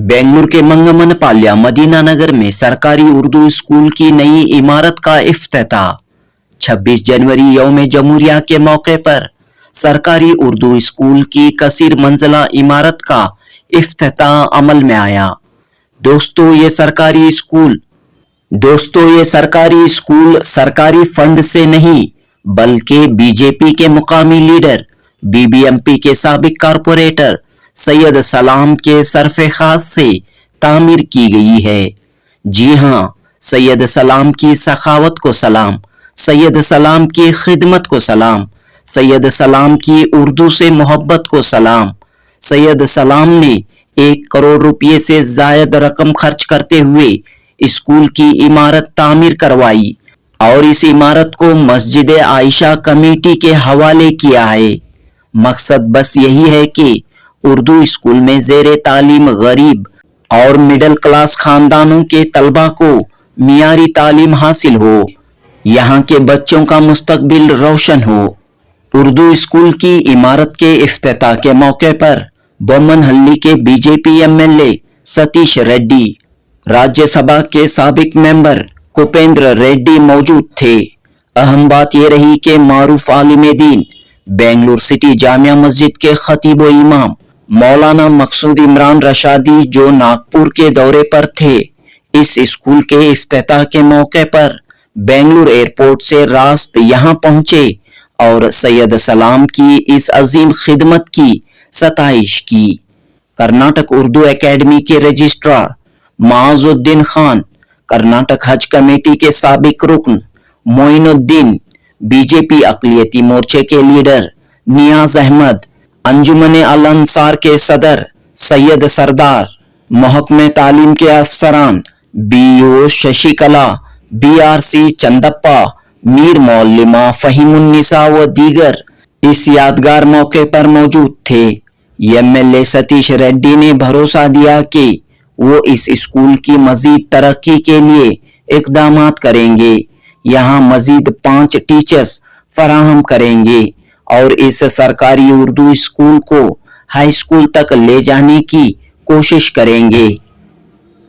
बेंगलुरु के मंगमनपाल्या मदीना नगर में सरकारी उर्दू स्कूल की नई इमारत का इफ्तिताह। 26 जनवरी यौम जमहूरिया के मौके पर सरकारी उर्दू स्कूल की कसीर मंजिला इमारत का इफ्तिताह अमल में आया। दोस्तों ये सरकारी स्कूल सरकारी फंड से नहीं बल्कि बीजेपी के मुकामी लीडर बीबीएमपी के साबिक कारपोरेटर सैयद सलाम के सरफे खास से तामीर की गई है। जी हाँ, सैयद सलाम की सखावत को सलाम, सैयद सलाम की खिदमत को सलाम, सैयद सलाम की उर्दू से मोहब्बत को सलाम। सैयद सलाम ने 1 करोड़ रुपये से जायद रकम खर्च करते हुए स्कूल की इमारत तामीर करवाई और इस इमारत को मस्जिद आयशा कमेटी के हवाले किया है। मकसद बस यही है कि उर्दू स्कूल में ज़ेरे तालीम गरीब और मिडिल क्लास खानदानों के तलबा को मियारी तालीम हासिल हो, यहाँ के बच्चों का मुस्तकबिल रोशन हो। उर्दू स्कूल की इमारत के इफ्तिताह के मौके पर बोमनहल्ली के बीजेपी एमएलए सतीश रेड्डी, राज्यसभा के साबिक मेंबर कुपेंद्र रेड्डी मौजूद थे। अहम बात यह रही कि मारूफ आलिम दीन बेंगलुरु सिटी जामिया मस्जिद के खतीब व इमाम मौलाना मकसूद इमरान रशादी जो नागपुर के दौरे पर थे, इस स्कूल के इफ्तिताह के मौके पर बेंगलुरु एयरपोर्ट से रास्त यहाँ पहुंचे और सैयद सलाम की इस अजीम खिदमत की सताइश की। कर्नाटक उर्दू एकेडमी के रजिस्ट्रार माजुद्दीन खान, कर्नाटक हज कमेटी के साबिक रुकन मोइनुद्दीन, बीजेपी अकलियती मोर्चे के लीडर नियाज अहमद, अंजुमन अल अंसार के सदर सैयद सरदार, महकमे तालीम के अफसरान बीओ शशिकला, बीआरसी चंदप्पा, मीर मौलिमा फहीमुन्निसा व दीगर इस यादगार मौके पर मौजूद थे। एमएलए सतीश रेड्डी ने भरोसा दिया कि वो इस स्कूल की मजीद तरक्की के लिए इकदामात करेंगे, यहाँ मजीद 5 टीचर्स फराहम करेंगे और इस सरकारी उर्दू स्कूल को हाई स्कूल तक ले जाने की कोशिश करेंगे।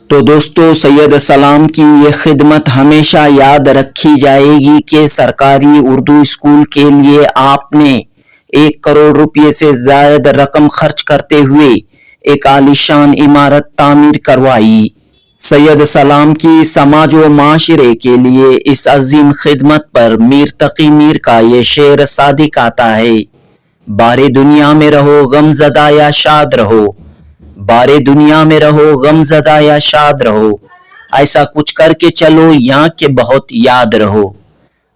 तो दोस्तों, सैयद सलाम की ये खिदमत हमेशा याद रखी जाएगी कि सरकारी उर्दू स्कूल के लिए आपने 1 करोड़ रुपये से ज्यादा रकम खर्च करते हुए एक आलीशान इमारत तामीर करवाई। सैयद सलाम की समाज व माशरे के लिए इस अजीम खिदमत पर मीर तकी मीर का ये शेर सादिक आता है, बारे दुनिया में रहो गमज़दा या शाद रहो, बारे दुनिया में रहो गमज़दा या शाद रहो, ऐसा कुछ करके चलो यहाँ के बहुत याद रहो,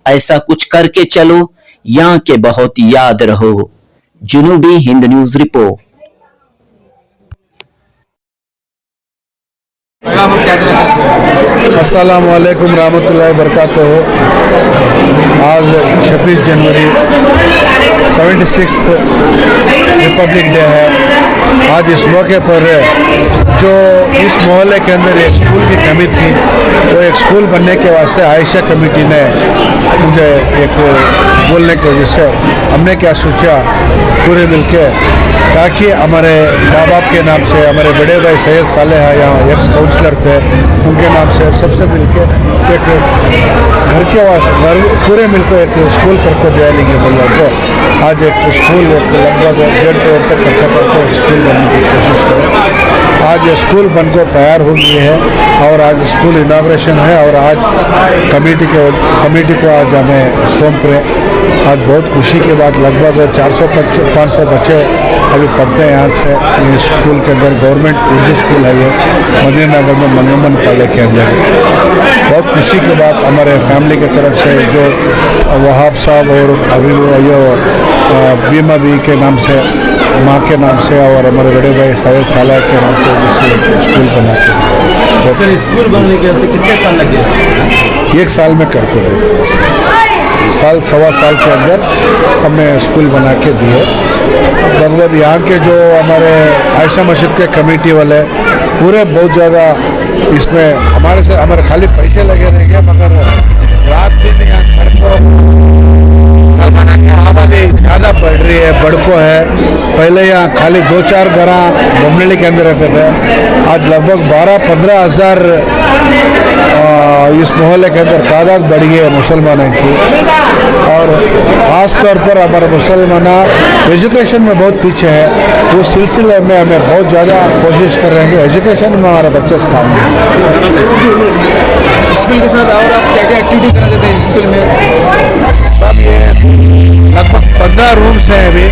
ऐसा कुछ करके चलो यहाँ के बहुत याद रहो। जुनूबी हिंद न्यूज़ रिपोर्ट। अस्सलाम वालेकुम रहमतुल्लाहि बरकातुहू। आज 26 जनवरी 76th रिपब्लिक डे है। आज इस मौके पर जो इस मोहल्ले के अंदर एक स्कूल की कमी थी, वो एक स्कूल बनने के वास्ते आयशा कमेटी ने मुझे एक बोलने की वजह से हमने क्या सोचा पूरे मिलके, ताकि हमारे माँ बाप के नाम से हमारे बड़े भाई सैयद सालेह यहाँ एक्स काउंसलर थे, उनके नाम से सबसे मिलके एक घर के वास्ते पूरे मिलकर एक स्कूल करके दिया लेंगे बोला। तो आज एक स्कूल लगभग 1.5 करोड़ तक खर्चा करके एक स्कूल बनने की कोशिश करें। आज स्कूल बनकर तैयार हो गई है और आज स्कूल इनाग्रेशन है और आज कमेटी को आज हमें सौंप रहे। आज बहुत खुशी के बाद लगभग 400-500 बच्चे अभी पढ़ते हैं यहाँ से। ये स्कूल के अंदर गवर्नमेंट उर्दू स्कूल है, ये मदीना नगर में मंगमनपाल्या के अंदर। बहुत खुशी के बाद हमारे फैमिली की तरफ से जो वहाब साहब और अभी बीमा बी के नाम से, माँ के नाम से और हमारे बड़े भाई सैयद सालेह के नाम से जिससे स्कूल बना के स्कूल बनने के कितने साल लगे? 1 साल में करके देते, साल सवा साल के अंदर हमने स्कूल बना के दिए। लगभग यहाँ के जो हमारे आयशा मस्जिद के कमेटी वाले पूरे बहुत ज़्यादा इसमें हमारे खाली पैसे लगे रहेंगे, मगर रात दिन यहाँ घर को सलमाना की आबादी ज़्यादा बढ़ रही है, बड़को है। पहले यहाँ खाली 2-4 घर बमनहल्ली के अंदर रहते थे। आज लगभग 12-15 हज़ार इस मोहल्ले के अंदर तादाद बढ़ गई है मुसलमानों की। और ख़ास तौर पर हमारे मुसलमान एजुकेशन में बहुत पीछे है। उस सिलसिले में हमें बहुत ज़्यादा कोशिश कर रहे हैं कि एजुकेशन में हमारे बच्चे स्थान दें। स्कूल के साथ और आप क्या क्या एक्टिविटी करना चाहते हैं इस स्कूल में? सब ये लगभग 15 रूम्स हैं अभी।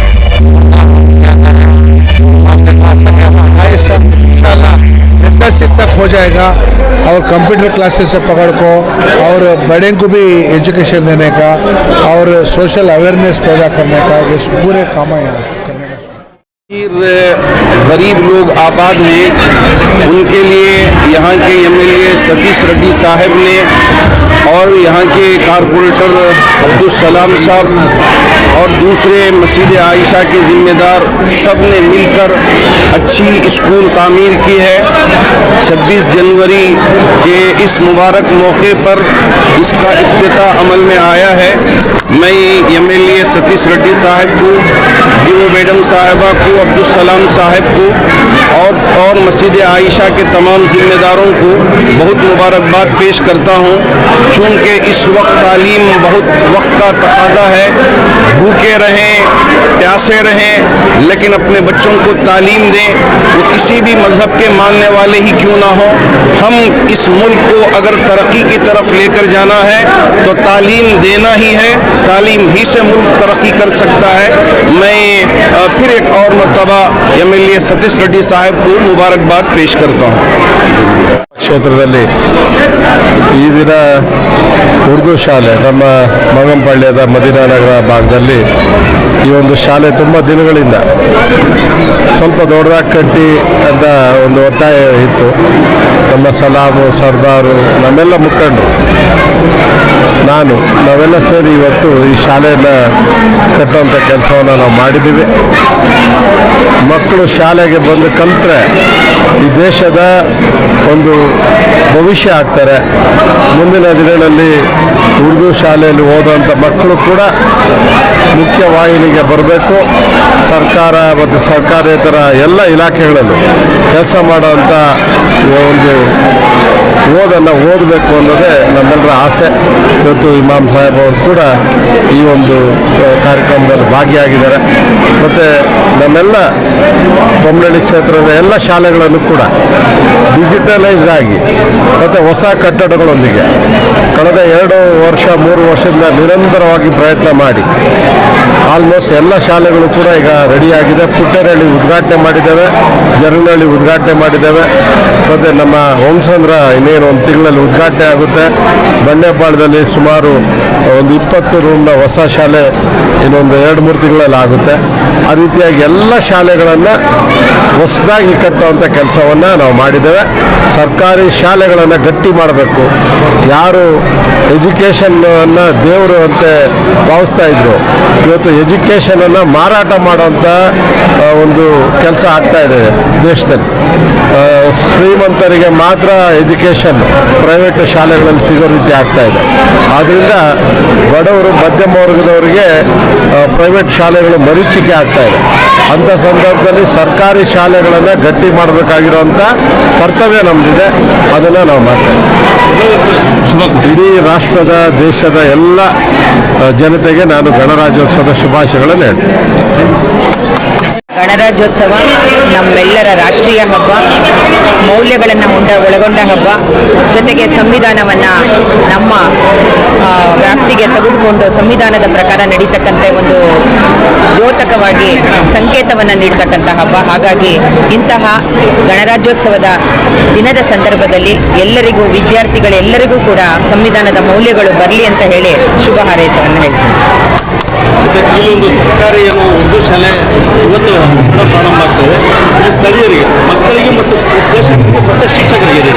इंशाल्लाह एसएससी तक हो जाएगा और कंप्यूटर क्लासेस से पकड़ को और बड़े को भी एजुकेशन देने का और सोशल अवेयरनेस पैदा करने का ये पूरे काम है यहाँ करने का। गरीब लोग आबाद हैं, उनके लिए यहाँ के एमएलए सतीश रेड्डी साहब ने और यहाँ के कारपोरेटर अब्दुल सलाम साहब और दूसरे मस्जिद आयशा के ज़िम्मेदार सब ने मिलकर अच्छी स्कूल तामीर की है। 26 जनवरी के इस मुबारक मौके पर इसका इफ्तिताह अमल में आया है। मैं एमएलए सतीश रेड्डी साहब को, डीओ मैडम साहिबा को, अब्दुल सलाम साहब को और मस्जिद आयशा के तमाम ज़िम्मेदारों को बहुत मुबारकबाद पेश करता हूँ। चूँकि इस वक्त तालीम बहुत वक्त का तकाजा है। भूखे रहें, प्यासे रहें, लेकिन अपने बच्चों को तालीम दें, वो किसी भी मज़हब के मानने वाले ही क्यों ना हो। हम इस मुल्क को अगर तरक्की की तरफ लेकर जाना है तो तालीम देना ही है, तालीम ही से मुल्क तरक्की कर सकता है। मैं फिर एक और मरतबा एमएलए सतीश रेड्डी साहब को मुबारकबाद पेश करता हूँ। ಕ್ಷೇತ್ರದಲ್ಲಿ ಈ ದಿನ ಉರ್ದು ಶಾಲೆ ನಮ್ಮ ಮಂಗಂಪಳ್ಯದ ಮದೀನಾನಗರ ಭಾಗದಲ್ಲಿ ಈ ಒಂದು ಶಾಲೆ ತುಂಬ ದಿನಗಳಿಂದ ಸ್ವಲ್ಪ ದೊಡ್ಡದಾಗಿ ಕಟ್ಟಿ ಅಂತ ಒಂದು ಒತ್ತಾಯ ಇತ್ತು. ನಮ್ಮ ಸಲಾಮು ಸರ್ದಾರು ನಮ್ಮೆಲ್ಲ ಮುಖಂಡರು ನಾವೆಲ್ಲ ಸೇರಿ ಇವತ್ತು ಈ ಶಾಲೆಯನ್ನು ಕಟ್ಟುವಂಥ ಕೆಲಸವನ್ನು ನಾವು ಮಾಡಿದ್ದೀವಿ. ಮಕ್ಕಳು ಶಾಲೆಗೆ ಬಂದು ಕಲಿತ್ರೆ ಈ ದೇಶದ ಒಂದು ಭವಿಷ್ಯ ಆಗ್ತಾರೆ. ಮುಂದಿನ ದಿನಗಳಲ್ಲಿ ಉರ್ದು ಶಾಲೆಯಲ್ಲಿ ಓದುವಂಥ ಮಕ್ಕಳು ಕೂಡ ಮುಖ್ಯವಾಹಿನಿಗೆ ಬರಬೇಕು. ಸರ್ಕಾರ ಮತ್ತು ಸರ್ಕಾರೇತರ ಎಲ್ಲ ಇಲಾಖೆಗಳಲ್ಲೂ ಕೆಲಸ ಮಾಡುವಂಥ ಒಂದು ಓದನ್ನು ಓದಬೇಕು ಅನ್ನೋದೇ ನಮ್ಮೆಲ್ಲರ ಆಸೆ. ಇವತ್ತು ಇಮಾಮ್ ಸಾಹೇಬ್ ಅವರು ಕೂಡ ಈ ಒಂದು ಕಾರ್ಯಕ್ರಮದಲ್ಲಿ ಭಾಗಿಯಾಗಿದ್ದಾರೆ. ಮತ್ತು ನಮ್ಮೆಲ್ಲ ಬೊಮ್ಮನಹಳ್ಳಿ ಕ್ಷೇತ್ರದ ಎಲ್ಲ ಶಾಲೆಗಳನ್ನು ಕೂಡ ಡಿಜಿಟಲೈಸ್ ಆಗಿ ಮತ್ತು ಹೊಸ ಕಟ್ಟಡಗಳೊಂದಿಗೆ ಕಳೆದ 2-3 ವರ್ಷದಿಂದ ನಿರಂತರವಾಗಿ ಪ್ರಯತ್ನ ಮಾಡಿ ಆಲ್ಮೋಸ್ಟ್ ಎಲ್ಲ ಶಾಲೆಗಳು ಕೂಡ ಈಗ ರೆಡಿಯಾಗಿದೆ. ಪುಟ್ಟೇನಹಳ್ಳಿ ಉದ್ಘಾಟನೆ ಮಾಡಿದ್ದೇವೆ, ಜರಗನಹಳ್ಳಿ ಉದ್ಘಾಟನೆ ಮಾಡಿದ್ದೇವೆ. ಮತ್ತು ನಮ್ಮ ಹೋಮಸಂದ್ರ ಇನ್ನೇನು ಒಂದು ತಿಂಗಳಲ್ಲಿ ಉದ್ಘಾಟನೆ ಆಗುತ್ತೆ. ಬಂಡೆಪಾಳ್ಯದಲ್ಲಿ ಸುಮಾರು ಒಂದು 20 ರೂಮ್ನ ಹೊಸ ಶಾಲೆ ಇನ್ನೊಂದು 2-3 ತಿಂಗಳಲ್ಲಿ ಆಗುತ್ತೆ. ಆ ರೀತಿಯಾಗಿ ಎಲ್ಲ ಶಾಲೆಗಳನ್ನು ಹೊಸದಾಗಿ ಕಟ್ಟುವಂಥ ಕೆಲಸವನ್ನು ನಾವು ಮಾಡಿದ್ದೇವೆ. ಸರ್ಕಾರಿ ಶಾಲೆಗಳನ್ನು ಗಟ್ಟಿ ಮಾಡಬೇಕು. ಯಾರು ಎಜುಕೇಷನನ್ನು ದೇವರು ಅಂತ ಭಾವಿಸ್ತಾ ಇದ್ರು, ಇವತ್ತು ಎಜುಕೇಷನನ್ನು ಮಾರಾಟ ಮಾಡೋಂಥ ಒಂದು ಕೆಲಸ ಆಗ್ತಾ ಇದೆ ದೇಶದಲ್ಲಿ. ಶ್ರೀಮಂತರಿಗೆ ಮಾತ್ರ ಎಜುಕೇಷನ್ ಪ್ರೈವೇಟ್ ಶಾಲೆಗಳಲ್ಲಿ ಸಿಗೋ ರೀತಿ ಆಗ್ತಾ ಇದೆ. ಆದ್ದರಿಂದ ಬಡವರು ಮಧ್ಯಮ ವರ್ಗದವರಿಗೆ ಪ್ರೈವೇಟ್ ಶಾಲೆಗಳು ಮರೀಚಿಕೆ ಆಗ್ತಾ ಇದೆ. ಅಂಥ ಸಂದರ್ಭದಲ್ಲಿ ಸರ್ಕಾರಿ ಶಾಲೆಗಳನ್ನು ಗಟ್ಟಿ ಮಾಡಬೇಕಾಗಿರುವಂಥ ಕರ್ತವ್ಯ ನಮ್ಮದಿದೆ. ಅದನ್ನು ನಾವು ಮಾಡ್ತೇವೆ. ಇಡೀ ರಾಷ್ಟ್ರದ ದೇಶದ ಎಲ್ಲ ಜನತೆಗೆ ನಾನು ಗಣರಾಜ್ಯೋತ್ಸವದ ಶುಭಾಶಯಗಳನ್ನು ಹೇಳ್ತೇನೆ. ಗಣರಾಜ್ಯೋತ್ಸವ ನಮ್ಮೆಲ್ಲರ ರಾಷ್ಟ್ರೀಯ ಹಬ್ಬ, ಮೌಲ್ಯಗಳನ್ನು ಒಳಗೊಂಡ ಹಬ್ಬ. ಜೊತೆಗೆ ಸಂವಿಧಾನವನ್ನು ನಮ್ಮ ವ್ಯಾಪ್ತಿಗೆ ತೆಗೆದುಕೊಂಡು ಸಂವಿಧಾನದ ಪ್ರಕಾರ ನಡೀತಕ್ಕಂಥ ಒಂದು ದ್ಯೋತಕವಾಗಿ ಸಂಕೇತವನ್ನು ನೀಡತಕ್ಕಂಥ ಹಬ್ಬ. ಹಾಗಾಗಿ ಇಂತಹ ಗಣರಾಜ್ಯೋತ್ಸವದ ದಿನದ ಸಂದರ್ಭದಲ್ಲಿ ಎಲ್ಲರಿಗೂ, ವಿದ್ಯಾರ್ಥಿಗಳೆಲ್ಲರಿಗೂ ಕೂಡ ಸಂವಿಧಾನದ ಮೌಲ್ಯಗಳು ಬರಲಿ ಅಂತ ಹೇಳಿ ಶುಭ ಹಾರೈಸವನ್ನು ಹೇಳ್ತೀನಿ. ಇಲ್ಲೊಂದು ಸರ್ಕಾರಿ ಉರ್ದು ಶಾಲೆ ಇವತ್ತು ಪ್ರಾರಂಭ ಆಗ್ತದೆ. ಸ್ಥಳೀಯರಿಗೆ, ಮಕ್ಕಳಿಗೆ ಮತ್ತು ಪೋಷಕರಿಗೆ ಮತ್ತು ಶಿಕ್ಷಕರಿಗೆ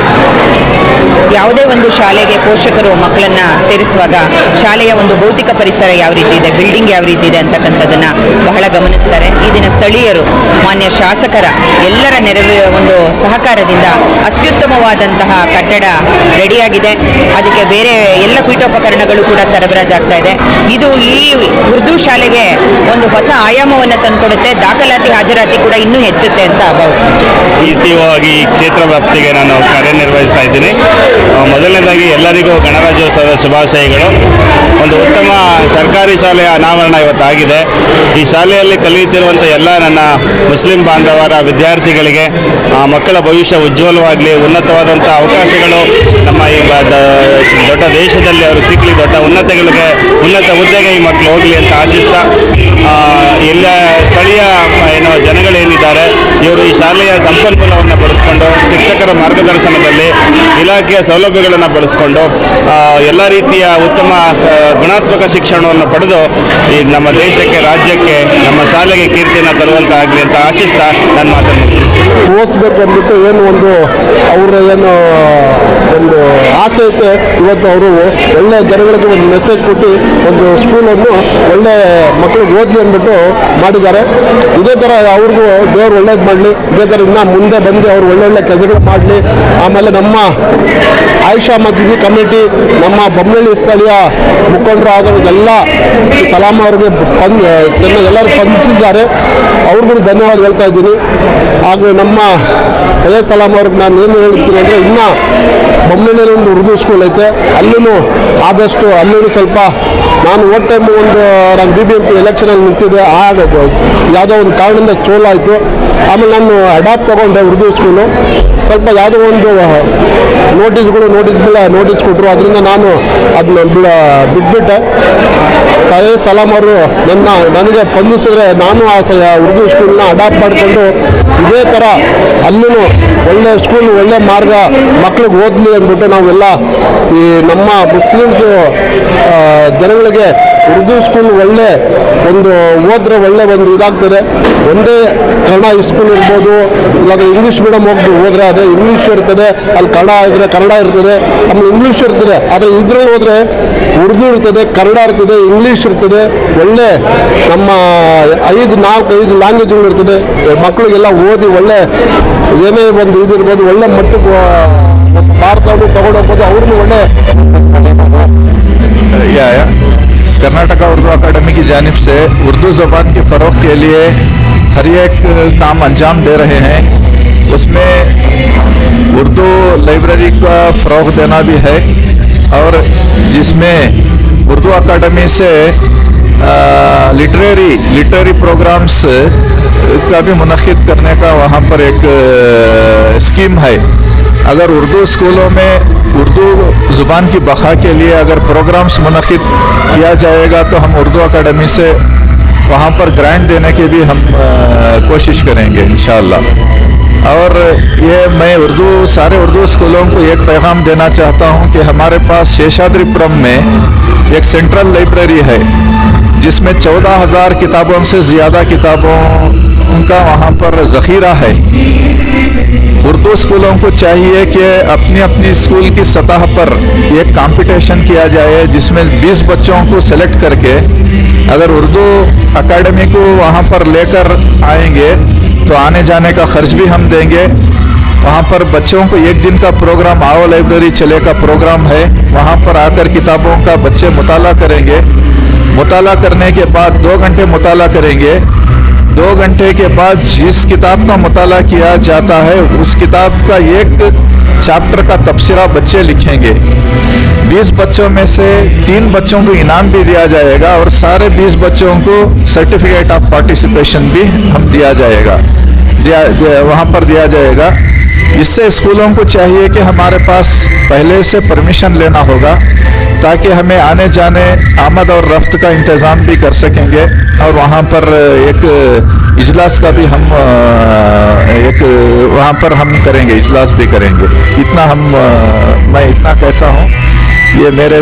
ಯಾವುದೇ ಒಂದು ಶಾಲೆಗೆ ಪೋಷಕರು ಮಕ್ಕಳನ್ನು ಸೇರಿಸುವಾಗ ಶಾಲೆಯ ಒಂದು ಭೌತಿಕ ಪರಿಸರ ಯಾವ ರೀತಿ ಇದೆ, ಬಿಲ್ಡಿಂಗ್ ಯಾವ ರೀತಿ ಇದೆ ಅಂತಕ್ಕಂಥದ್ದನ್ನು ಬಹಳ ಗಮನಿಸ್ತಾರೆ. ಈ ದಿನ ಸ್ಥಳೀಯರು ಮಾನ್ಯ ಶಾಸಕರ ಎಲ್ಲರ ನೆರವು ಒಂದು ಸಹಕಾರದಿಂದ ಅತ್ಯುತ್ತಮವಾದಂತಹ ಕಟ್ಟಡ ರೆಡಿಯಾಗಿದೆ. ಅದಕ್ಕೆ ಬೇರೆ ಎಲ್ಲ ಪೀಠೋಪಕರಣಗಳು ಕೂಡ ಸರಬರಾಜಾಗ್ತಾ ಇದೆ. ಇದು ಈ ಉರ್ದು ಶಾಲೆಗೆ ಒಂದು ಹೊಸ ಆಯಾಮವನ್ನು ತಂದುಕೊಡುತ್ತೆ. ದಾಖಲಾತಿ ಹಾಜರಾತಿ ಕೂಡ ಇನ್ನೂ ಹೆಚ್ಚುತ್ತೆ ಅಂತ ಭಾವಿಸ್ತೀನಿ. PCO ಆಗಿ ಈ ಕ್ಷೇತ್ರ ವ್ಯಾಪ್ತಿಗೆ ನಾನು ಕಾರ್ಯನಿರ್ವಹಿಸ್ತಾ ಇದ್ದೀನಿ. ಮೊದಲನೇದಾಗಿ ಎಲ್ಲರಿಗೂ ಗಣರಾಜ್ಯೋತ್ಸವದ ಶುಭಾಶಯಗಳು. ಒಂದು ಉತ್ತಮ ಸರ್ಕಾರಿ ಶಾಲೆಯ ಅನಾವರಣ ಇವತ್ತಾಗಿದೆ. ಈ ಶಾಲೆಯಲ್ಲಿ ಕಲಿಯುತ್ತಿರುವಂಥ ಎಲ್ಲ ನನ್ನ ಮುಸ್ಲಿಂ ಬಾಂಧವರ ವಿದ್ಯಾರ್ಥಿಗಳಿಗೆ ಮಕ್ಕಳ ಭವಿಷ್ಯ ಉಜ್ವಲವಾಗಲಿ, ಉನ್ನತವಾದಂಥ ಅವಕಾಶಗಳು ನಮ್ಮ ಈ ದೊಡ್ಡ ದೇಶದಲ್ಲಿ ಅವ್ರಿಗೆ ಸಿಗಲಿ, ದೊಡ್ಡ ಉನ್ನತ ಹುದ್ದೆಗೆ ಈ ಮಕ್ಕಳು ಹೋಗಲಿ ಅಂತ ಆಶಿಸ್ತಾ, ಎಲ್ಲ ಸ್ಥಳೀಯ ಜನಗಳೇನಿದ್ದಾರೆ ಇವರು ಈ ಶಾಲೆಯ ಸಂಪನ್ಮೂಲವನ್ನು ಬಳಸ್ಕೊಂಡು ಶಿಕ್ಷಕರ ಮಾರ್ಗದರ್ಶನದಲ್ಲಿ ಇಲಾಖೆಯ ಸೌಲಭ್ಯಗಳನ್ನು ಬಳಸ್ಕೊಂಡು ಎಲ್ಲ ರೀತಿಯ ಉತ್ತಮ ಗುಣಾತ್ಮಕ ಶಿಕ್ಷಣವನ್ನು ಪಡೆದು ಈ ನಮ್ಮ ದೇಶಕ್ಕೆ, ರಾಜ್ಯಕ್ಕೆ, ನಮ್ಮ ಶಾಲೆಗೆ ಕೀರ್ತಿಯನ್ನು ತರುವಂತಾಗಲಿ ಅಂತ ಆಶಿಸ್ತಾ ನನ್ನ ಮಾತನ್ನು ಓದಿಸ್ಬೇಕು ಅಂದ್ಬಿಟ್ಟು ಏನು ಒಂದು ಅವರ ಏನು ಒಂದು ಆಸೆ ಐತೆ, ಇವತ್ತು ಅವರು ಒಳ್ಳೆ ಜನಗಳಿಗೆ ಒಂದು ಮೆಸೇಜ್ ಕೊಟ್ಟು ಒಂದು ಸ್ಕೂಲನ್ನು ಒಳ್ಳೆ ಮಕ್ಕಳಿಗೆ ಓದಲಿ ಅಂದ್ಬಿಟ್ಟು ಮಾಡಿದ್ದಾರೆ. ಇದೇ ಥರ ಅವ್ರಿಗೂ ದೇವರು ಒಳ್ಳೇದು ಮಾಡಲಿ, ಇದೇ ಥರ ಇನ್ನೂ ಮುಂದೆ ಬಂದು ಅವರು ಒಳ್ಳೊಳ್ಳೆ ಕೆಲಸಗಳು ಮಾಡಲಿ. ಆಮೇಲೆ ನಮ್ಮ ಆಯಿಷಾ ಮಸೀದಿ ಕಮಿಟಿ, ನಮ್ಮ ಬೊಮ್ಮನಹಳ್ಳಿ ಸ್ಥಳೀಯ ಮುಖಂಡರು ಆದರೂ ಎಲ್ಲ ಸಲಾಂ ಅವ್ರಿಗೆ ಎಲ್ಲರೂ ಸ್ಪಂದಿಸಿದ್ದಾರೆ. ಅವ್ರಿಗೂ ಧನ್ಯವಾದ ಹೇಳ್ತಾ ಇದ್ದೀನಿ. ಹಾಗೂ ನಮ್ಮ ಸೈಯದ್ ಸಲಾಂ ಅವ್ರಿಗೆ ನಾನು ಏನು ಹೇಳ್ತೀನಿ ಅಂದರೆ, ಇನ್ನೂ ಬೊಮ್ಮನಹಳ್ಳಿಯಲ್ಲಿ ಒಂದು ಉರ್ದು ಸ್ಕೂಲ್ ಐತೆ, ಅಲ್ಲೂ ಆದಷ್ಟು ಅಲ್ಲೂ ಸ್ವಲ್ಪ ನಾನು ಓಟ್ ಟೈಮು ನಾನು BBMP ಎಲೆಕ್ಷನಲ್ಲಿ ನಿಂತಿದ್ದೆ. ಯಾವುದೋ ಒಂದು ಕಾರಣದಿಂದ ಸೋಲಾಯಿತು. ಆಮೇಲೆ ನಾನು ಅಡಾಪ್ಟ್ ತೊಗೊಂಡೆ ಉರ್ದು ಸ್ಕೂಲು. ಸ್ವಲ್ಪ ಯಾವುದೋ ಒಂದು ನೋಟಿಸ್ ಕೊಟ್ಟರು, ಅದರಿಂದ ನಾನು ಅದನ್ನ ಬಿಟ್ಬಿಟ್ಟೆ. ಸೈಯದ್ ಸಲಾಂ ಅವರು ನನಗೆ ಸ್ಪಂದಿಸಿದ್ರೆ ನಾನು ಆ ಉರ್ದು ಸ್ಕೂಲ್ನ ಅಡಾಪ್ಟ್ ಮಾಡಿಕೊಂಡು ಇದೇ ಥರ ಅಲ್ಲೂ ಒಳ್ಳೆ ಸ್ಕೂಲ್, ಒಳ್ಳೆ ಮಾರ್ಗ ಮಕ್ಳಿಗೆ ಓದಲಿ ಅಂದ್ಬಿಟ್ಟು ನಾವೆಲ್ಲ ಈ ನಮ್ಮ ಮುಸ್ಲಿಮ್ಸು ಜನಗಳಿಗೆ ಉರ್ದು ಸ್ಕೂಲ್ ಒಳ್ಳೆ ಒಂದು ಓದಿದ್ರೆ ಒಳ್ಳೆ ಒಂದು ಇದಾಗ್ತದೆ. ಒಂದೇ ಕನ್ನಡ ಸ್ಕೂಲ್ ಇರ್ಬೋದು, ಇಲ್ಲಾಂದರೆ ಇಂಗ್ಲೀಷ್ ಮೀಡಿಯಮ್ ಹೋದರೆ ಅದೇ ಇಂಗ್ಲೀಷ್ ಇರ್ತದೆ, ಅಲ್ಲಿ ಕನ್ನಡ ಇದ್ದರೆ ಕನ್ನಡ ಇರ್ತದೆ, ಆಮೇಲೆ ಇಂಗ್ಲೀಷ್ ಇರ್ತದೆ. ಆದರೆ ಇದ್ರಲ್ಲಿ ಹೋದರೆ ಉರ್ದು ಇರ್ತದೆ, ಕನ್ನಡ ಇರ್ತದೆ, ಇಂಗ್ಲೀಷ್ ಇರ್ತದೆ. ಒಳ್ಳೆ ನಮ್ಮ 5 ಲ್ಯಾಂಗ್ವೇಜ್ಗಳು ಇರ್ತದೆ. ಮಕ್ಕಳಿಗೆಲ್ಲ ಓದಿ ಒಳ್ಳೆ ಏನೇ ಒಂದು ಇದಿರ್ಬೋದು, ಒಳ್ಳೆ ಮಟ್ಟಕ್ಕೆ ಭಾರತವನ್ನು ತಗೊಂಡೋಗ್ಬೋದು, ಅವ್ರನ್ನೂ ಒಳ್ಳೆ कर्नाटका उर्दू अकादमी की जानिब से उर्दू ज़बान के फ़रोग़ के लिए हर एक काम अंजाम दे रहे हैं. उसमें उर्दू लाइब्रेरी का फ़रोग़ देना भी है, और जिसमें उर्दू अकादमी से लिटरेरी प्रोग्राम्स का भी मुनक़िद करने का वहाँ पर एक स्कीम है. अगर उर्दू स्कूलों में उर्दू ज़ुबान की बक़ा के लिए अगर प्रोग्राम्स मुनक़िद किया जाएगा तो हम उर्दू अकादमी से वहाँ पर ग्रांट देने की भी हम कोशिश करेंगे इंशाअल्लाह. और ये मैं सारे उर्दू स्कूलों को एक पैगाम देना चाहता हूँ कि हमारे पास शेषाद्रिपुरम में एक सेंट्रल लाइब्रेरी है, जिसमें 14,000 किताबों से ज़्यादा किताबों का वहाँ पर ज़ख़ीरा है. उर्दू स्कूलों को चाहिए कि अपनी अपनी स्कूल की सतह पर एक कंपटीशन किया जाए, जिसमें 20 बच्चों को सेलेक्ट करके अगर उर्दू अकादमी को वहाँ पर लेकर आएंगे तो आने जाने का खर्च भी हम देंगे. वहाँ पर बच्चों को एक दिन का प्रोग्राम आओ लाइब्रेरी चले का प्रोग्राम है. वहाँ पर आकर किताबों का बच्चे मुताला करेंगे. मुताला करने के बाद 2 घंटे मुताला करेंगे. 2 घंटे के बाद जिस किताब का मुताला किया जाता है उस किताब का एक चैप्टर का तफसीरा बच्चे लिखेंगे. 20 बच्चों में से 3 बच्चों को इनाम भी दिया जाएगा, और सारे 20 बच्चों को सर्टिफिकेट ऑफ पार्टिसिपेशन भी हम वहाँ पर दिया जाएगा. इससे स्कूलों को चाहिए कि हमारे पास पहले से परमिशन लेना होगा, ताकि हमें आने जाने आमद और रफ्त का इंतज़ाम भी कर सकेंगे. और वहाँ पर एक इजलास का भी हम वहाँ पर हम करेंगे, इजलास भी करेंगे. मैं इतना कहता हूँ. ये मेरे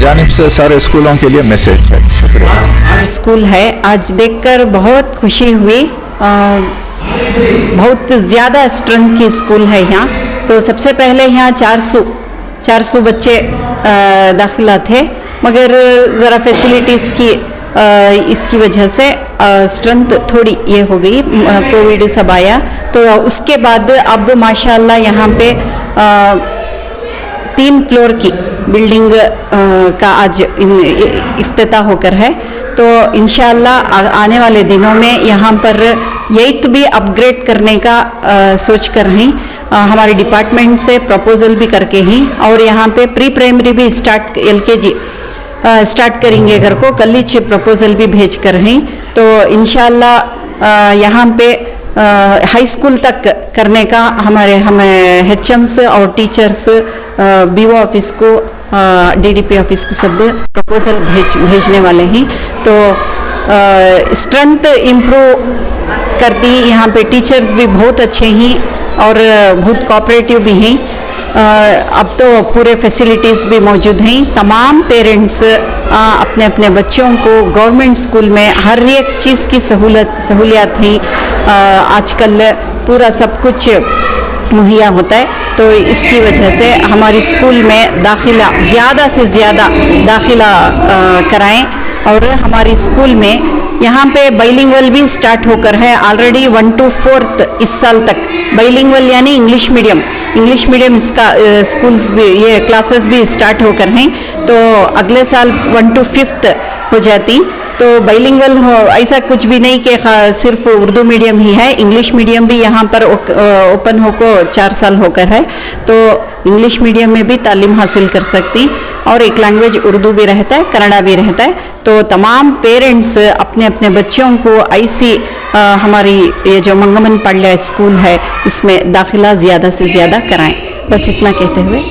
जानिब से सारे स्कूलों के लिए मैसेज है. शुक्रिया. स्कूल है, आज देखकर बहुत खुशी हुई. बहुत ज़्यादा स्ट्रेंथ की स्कूल है यहाँ, तो सबसे पहले यहाँ 400 बच्चे दाखिला थे, मगर ज़रा फैसिलिटीज़ की इसकी वजह से स्ट्रेंथ थोड़ी ये हो गई, कोविड सब आया। तो उसके बाद अब माशाल्लाह यहाँ पे 3 फ्लोर की बिल्डिंग का आज इफ्तिताह होकर है। तो इंशाअल्लाह आने वाले दिनों में यहाँ पर 8th भी अपग्रेड करने का सोच कर हैं, हमारे डिपार्टमेंट से प्रपोजल भी करके ही, और यहाँ पे प्री प्राइमरी भी LKG स्टार्ट करेंगे घर को, कॉलेज प्रपोजल भी भेज कर हैं। तो इंशाअल्लाह यहाँ पे हाई स्कूल तक करने का हमें HMs और टीचर्स BO ऑफिस को DDP ऑफिस को सब प्रपोजल भेजने वाले हैं। तो स्ट्रेंथ इम्प्रूव करती, यहाँ पे टीचर्स भी बहुत अच्छे हैं और बहुत कोऑपरेटिव भी हैं। अब तो पूरे फैसिलिटीज़ भी मौजूद हैं। तमाम पेरेंट्स अपने अपने बच्चों को गवर्नमेंट स्कूल में हर एक चीज़ की सहूलियत हैं। आजकल पूरा सब कुछ मुहैया होता है, तो इसकी वजह से हमारी स्कूल में दाखिला ज़्यादा से ज़्यादा दाखिला कराएं। और हमारी स्कूल में यहाँ पे बाइलिंगुअल भी स्टार्ट होकर है ऑलरेडी 1 to 4th इस साल तक। बाइलिंगुअल यानी इंग्लिश मीडियम इसका स्कूल्स भी, ये क्लासेस भी स्टार्ट होकर हैं। तो अगले साल 1 to 5th हो जाती। तो बाइलिंगुअल हो ऐसा कुछ भी नहीं कि सिर्फ उर्दू मीडियम ही है, इंग्लिश मीडियम भी यहाँ पर ओपन होकर 4 साल होकर है। तो इंग्लिश मीडियम में भी तालीम हासिल कर सकती, और एक लैंग्वेज उर्दू भी रहता है, कन्नड़ा भी रहता है। तो तमाम पेरेंट्स अपने अपने बच्चों को ऐसी हमारी ये जो मंगमन पांड्या स्कूल है इसमें दाखिला ज़्यादा से ज़्यादा कराएं। बस इतना कहते हुए